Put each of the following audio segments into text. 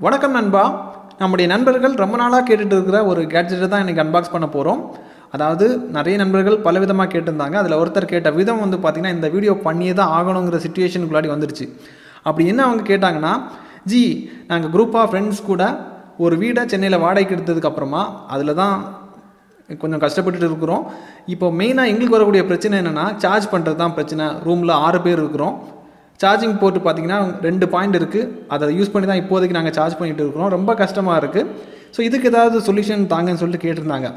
வணக்கம் நண்பா. நம்முடைய நண்பர்கள் ரொம்ப நாளாக கேட்டுட்டு இருக்கிற ஒரு கேட்ஜெட்டை தான் இன்றைக்கி அன்பாக்ஸ் பண்ண போகிறோம். அதாவது நிறைய நண்பர்கள் பல விதமாக கேட்டிருந்தாங்க. அதில் ஒருத்தர் கேட்ட விதம் பார்த்திங்கன்னா, இந்த வீடியோ பண்ணியே தான் ஆகணுங்கிற சுச்சுவேஷனுக்குள்ளாடி வந்துருச்சு. அப்படி என்ன அவங்க கேட்டாங்கன்னா, ஜி நாங்கள் குரூப் ஆஃப் ஃப்ரெண்ட்ஸ் கூட ஒரு வீடை சென்னையில் வாடகைக்கு எடுத்ததுக்கப்புறமா அதில் தான் கொஞ்சம் கஷ்டப்பட்டுட்டு இருக்கிறோம். இப்போ மெயினாக எங்களுக்கு வரக்கூடிய பிரச்சனை என்னென்னா, சார்ஜ் பண்ணுறது தான் பிரச்சனை. ரூமில் 6 பேர் இருக்கிறோம். சார்ஜிங் போர்ட்டு பார்த்திங்கன்னா 2 பாயிண்ட் இருக்குது. அதை யூஸ் பண்ணி தான் இப்போதைக்கு நாங்கள் சார்ஜ் பண்ணிகிட்டு இருக்கிறோம். ரொம்ப கஷ்டமாக இருக்குது. ஸோ இதுக்கு ஏதாவது சொல்யூஷன் தாங்கன்னு சொல்லிட்டு கேட்டிருந்தாங்க.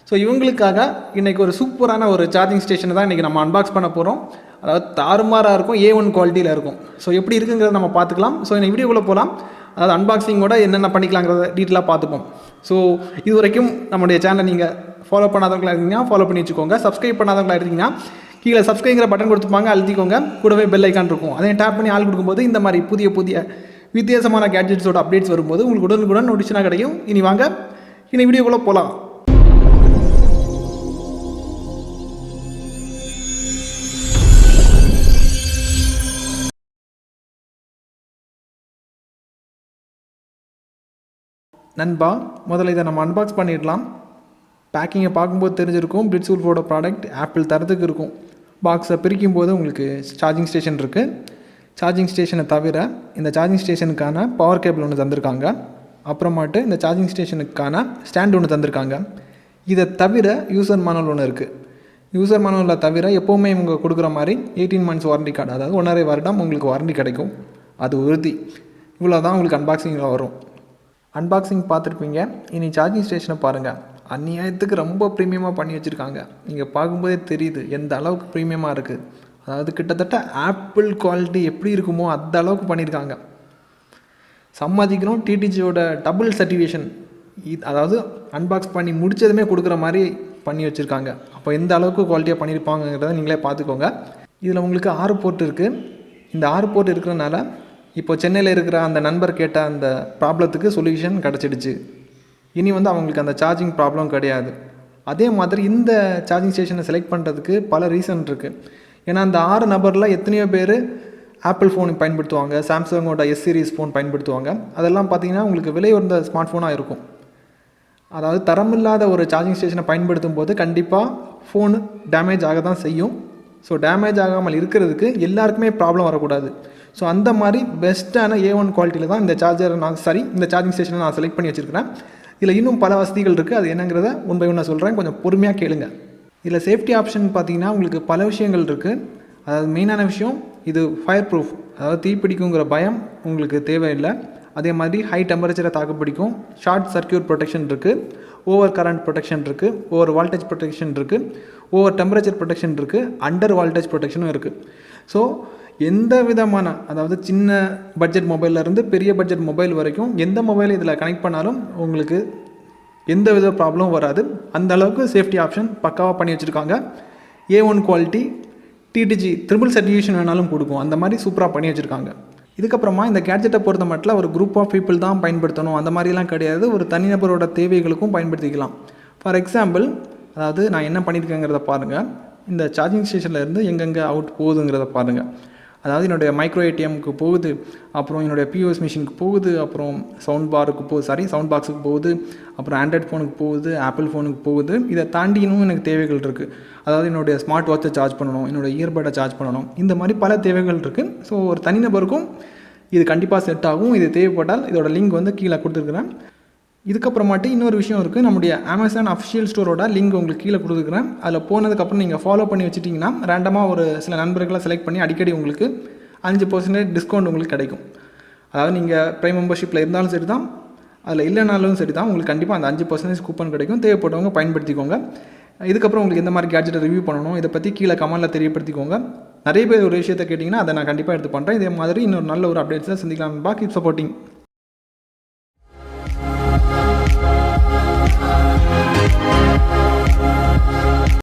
ஸோ இவங்களுக்காக இன்றைக்கி ஒரு சூப்பரான ஒரு சார்ஜிங் ஸ்டேஷனை தான் இன்றைக்கி நம்ம அன்பாக்ஸ் பண்ண போகிறோம். அதாவது தாறுமாறாக இருக்கும், A1 குவாலிட்டியில் இருக்கும். ஸோ எப்படி இருக்குங்கிறத நம்ம பார்த்துக்கலாம். ஸோ இந்த வீடியோக்குள்ளே போகலாம். அதாவது அன்பாக்சிங்கோட என்னென்ன பண்ணிக்கலாங்கிறத டீட்டெயிலாக பார்த்துப்போம். ஸோ இது வரைக்கும் நம்முடைய சேனலை நீங்கள் ஃபாலோ பண்ணாதவங்களா இருந்தீங்கன்னா ஃபாலோ பண்ணி வச்சுக்கோங்க. சப்ஸ்கிரைப் பண்ணாதவங்களா இருந்தீங்கன்னா கீழே சப்ஸ்கிரைங்கிற பட்டன் கொடுத்துப்பாங்க, அழுத்திக்கோங்க. கூடவே பெல் ஐக்கான் இருக்கும், அதையும் டேப் பண்ணி ஆள் கொடுக்கும்போது இந்த மாதிரி புதிய வித்தியாசமான கேட்ஜெட்ஸோட அப்டேட்ஸ் வரும்போது உங்களுக்கு உடனுக்குடன் நோட்டிஃபிகேஷனாக கிடைக்கும். இனி வாங்க வீடியோக்குள்ளே போகலாம். நண்பா, முதல்ல இதை நம்ம அன்பாக்ஸ் பண்ணிடலாம். பேக்கிங்கை பார்க்கும்போது தெரிஞ்சிருக்கும், BlitzWolfோட ப்ராடக்ட் ஆப்பிள் தரத்துக்கு இருக்கும். பாக்ஸை பிரிக்கும் போது உங்களுக்கு சார்ஜிங் ஸ்டேஷன் இருக்குது. சார்ஜிங் ஸ்டேஷனை தவிர இந்த சார்ஜிங் ஸ்டேஷனுக்கான பவர் கேபிள் ஒன்று தந்திருக்காங்க. அப்புறமாட்டு இந்த சார்ஜிங் ஸ்டேஷனுக்கான ஸ்டாண்ட் ஒன்று தந்திருக்காங்க. இதை தவிர யூசர் மேனுவல் ஒன்று இருக்குது. யூசர் மேனுவலில் தவிர எப்போவுமே இவங்க கொடுக்குற மாதிரி 18 months வாரண்டி கார்டு, அதாவது 1.5 வருடம் உங்களுக்கு வாரண்டி கிடைக்கும். அது உறுதி. இவ்வளோ தான் உங்களுக்கு அன்பாக்சிங்கில் வரும். அன்பாக்சிங் பார்த்துருப்பீங்க. இனி சார்ஜிங் ஸ்டேஷனை பாருங்கள். அந்நியாயத்துக்கு ரொம்ப ப்ரீமியமாக பண்ணி வச்சுருக்காங்க. நீங்கள் பார்க்கும்போதே தெரியுது எந்த அளவுக்கு ப்ரீமியமாக இருக்குது. அதாவது கிட்டத்தட்ட ஆப்பிள் குவாலிட்டி எப்படி இருக்குமோ அந்த அளவுக்கு பண்ணியிருக்காங்க. சம்பாதிக்கிறோம். டிடிஜியோட டபுள் சர்டிஃபிகேஷன், அதாவது அன்பாக்ஸ் பண்ணி முடித்ததுமே கொடுக்குற மாதிரி பண்ணி வச்சுருக்காங்க. அப்போ எந்த அளவுக்கு குவாலிட்டியாக பண்ணியிருப்பாங்கிறத நீங்களே பார்த்துக்கோங்க. இதில் உங்களுக்கு 6 போர்ட் இருக்குது. இந்த 6 போர்ட் இருக்கிறனால இப்போ சென்னையில் இருக்கிற அந்த நண்பர் கேட்ட அந்த ப்ராப்ளத்துக்கு சொல்யூஷன் கிடச்சிடுச்சு. இனி அவங்களுக்கு அந்த சார்ஜிங் ப்ராப்ளம் கிடையாது. அதே மாதிரி இந்த சார்ஜிங் ஸ்டேஷனை செலக்ட் பண்ணுறதுக்கு பல ரீசன் இருக்குது. ஏன்னா அந்த 6 நபரில் எத்தனையோ பேர் ஆப்பிள் ஃபோன் பயன்படுத்துவாங்க, சாம்சங்கோட S சீரிஸ் ஃபோன் பயன்படுத்துவாங்க. அதெல்லாம் பார்த்திங்கன்னா உங்களுக்கு விலை உயர்ந்த ஸ்மார்ட் ஃபோனாக இருக்கும். அதாவது தரமில்லாத ஒரு சார்ஜிங் ஸ்டேஷனை பயன்படுத்தும் போது கண்டிப்பாக ஃபோனு டேமேஜ் ஆக தான் செய்யும். ஸோ டேமேஜ் ஆகாமல் இருக்கிறதுக்கு எல்லாருக்குமே ப்ராப்ளம் வரக்கூடாது. ஸோ அந்த மாதிரி பெஸ்ட்டான A1 குவாலிட்டியில் தான் இந்த இந்த சார்ஜிங் ஸ்டேஷனை நான் செலக்ட் பண்ணி வச்சுருக்கிறேன். இதில் இன்னும் பல வசதிகள் இருக்குது. அது என்னங்கிறத ஒன் பை ஒன் சொல்கிறேன், கொஞ்சம் பொறுமையாக கேளுங்க. இதில் சேஃப்டி ஆப்ஷன் பார்த்திங்கன்னா உங்களுக்கு பல விஷயங்கள் இருக்குது. அதாவது மெயினான விஷயம், இது ஃபயர் ப்ரூஃப், அதாவது தீப்பிடிக்குங்கிற பயம் உங்களுக்கு தேவையில்லை. அதே மாதிரி ஹை டெம்பரேச்சரை தாக்குப்பிடிக்கும். ஷார்ட் சர்க்யூட் ப்ரொடெக்ஷன் இருக்குது, ஓவர் கரண்ட் ப்ரொடெக்ஷன் இருக்குது, ஓவர் வால்டேஜ் ப்ரொடெக்ஷன் இருக்குது, ஓவர் டெம்பரேச்சர் ப்ரொடெக்ஷன் இருக்குது, அண்டர் வால்டேஜ் ப்ரொடெக்ஷனும் இருக்குது. ஸோ எந்த விதமான, அதாவது சின்ன பட்ஜெட் மொபைல்லேருந்து பெரிய பட்ஜெட் மொபைல் வரைக்கும் எந்த மொபைலை இதில் கனெக்ட் பண்ணாலும் உங்களுக்கு எந்த வித ப்ராப்ளமும் வராது. அந்த அளவுக்கு சேஃப்டி ஆப்ஷன் பக்காவாக பண்ணி வச்சுருக்காங்க. A1 quality, DDG triple certification வேணாலும் கொடுக்கும். அந்த மாதிரி சூப்பராக பண்ணி வச்சுருக்காங்க. இதுக்கப்புறமா இந்த கேட்ஜெட்டை பொறுத்த மட்டும் ஒரு குரூப் ஆஃப் பீப்புள் தான் பயன்படுத்தணும் அந்த மாதிரிலாம் கிடையாது. ஒரு தனிநபரோட தேவைகளுக்கும் பயன்படுத்திக்கலாம். ஃபார் எக்ஸாம்பிள், அதாவது நான் என்ன பண்ணியிருக்கேங்கிறத பாருங்கள். இந்த சார்ஜிங் ஸ்டேஷன்லேருந்து எங்கெங்கே அவுட் போகுதுங்கிறத பாருங்கள். அதாவது என்னுடைய மைக்ரோ ATMக்கு போகுது, அப்புறம் என்னுடைய POS மிஷினுக்கு போகுது, அப்புறம் சவுண்ட் பாக்ஸுக்கு போகுது, அப்புறம் ஆண்ட்ராய்ட் ஃபோனுக்கு போகுது, ஆப்பிள் ஃபோனுக்கு போகுது. இதை தாண்டி இன்னும் எனக்கு தேவைகள் இருக்குது. அதாவது என்னுடைய ஸ்மார்ட் வாட்சை சார்ஜ் பண்ணணும், என்னுடைய இயர்பட்டை சார்ஜ் பண்ணணும். இந்த மாதிரி பல தேவைகள் இருக்குது. ஸோ ஒரு தனிநபருக்கும் இது கண்டிப்பாக செட் ஆகும். இது தேவைப்பட்டால் இதோட லிங்க் கீழே கொடுத்துருக்குறேன். இதுக்கப்புறமாட்டி இன்னொரு விஷயம் இருக்குது. நம்முடைய Amazon அஃபிஷியல் ஸ்டோரோட லிங்க் உங்களுக்கு கீழே கொடுத்துருக்குறேன். அதில் போனதுக்கப்புறம் நீங்கள் ஃபாலோ பண்ணி வச்சுட்டிங்கன்னா ரேண்டமாக ஒரு சில நண்பர்களை செலக்ட் பண்ணி அடிக்கடி உங்களுக்கு 5% டிஸ்கவுண்ட் உங்களுக்கு கிடைக்கும். அதாவது நீங்கள் ப்ரைம் மெம்பர்ஷிப்பில் இருந்தாலும் சரி தான், அதில் இல்லைனாலும் சரி தான், உங்களுக்கு கண்டிப்பாக அந்த 5% கூப்பன் கிடைக்கும். தேவைப்பட்டவங்க பயன்படுத்திக்கோங்க. இதுக்கப்புறம் உங்களுக்கு எந்த மாதிரி கேட்ஜெட்டை ரிவ்யூ பண்ணணும் இதை பற்றி கீழே கமெண்ட்டில் தெரியப்படுத்திக்கோங்க. நிறைய பேர் ஒரு விஷயத்தை கேட்டிங்கன்னா அதை நான் கண்டிப்பாக எடுத்து பண்ணுறேன். இதே மாதிரி இன்னொரு நல்ல ஒரு அப்டேட்ஸை சந்திக்கலாம். Keep supporting.